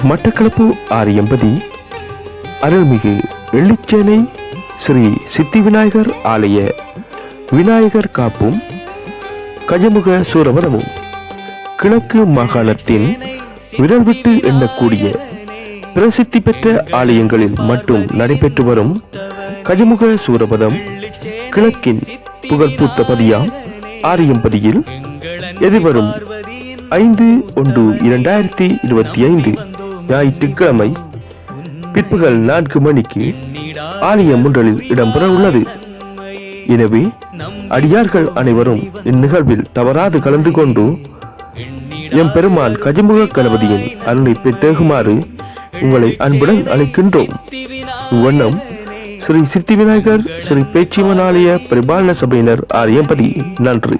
மட்டக்களப்பு ஆரியம்பதி அருள்மிகு எள்ளிச்சேனை ஸ்ரீ சித்தி விநாயகர் ஆலய விநாயகர் காப்பும் கஜமுக சூரவதமும் கிழக்கு மாகாணத்தின் விரல் விட்டு எண்ணக்கூடிய பிரசித்தி பெற்ற ஆலயங்களில் மட்டும் நடைபெற்று வரும் கஜமுக சூரபதம் கிழக்கின் புகழ்பூத்த பதியாம் ஆரியம்பதியில் எதிர்வரும் 5/1/2025 ஞாயிற்றுக்கிழமை பிற்பகல் 4 மணிக்கு ஆலய முன்றலில் இடம்பெற உள்ளது. எனவே அடியார்கள் அனைவரும் இந்நிகழ்வில் தவறாது கலந்து கொண்டு எம் பெருமான் கஜமுக கணபதியின் அருளை பெற்றகுமாறு உங்களை அன்புடன் அழைக்கின்றோம். இவ்வண்ணம் ஸ்ரீ சித்தி விநாயகர் ஸ்ரீ பேச்சியம்மன் ஆலய பரிபாலன சபையினர் ஆரியம்பதி. நன்றி.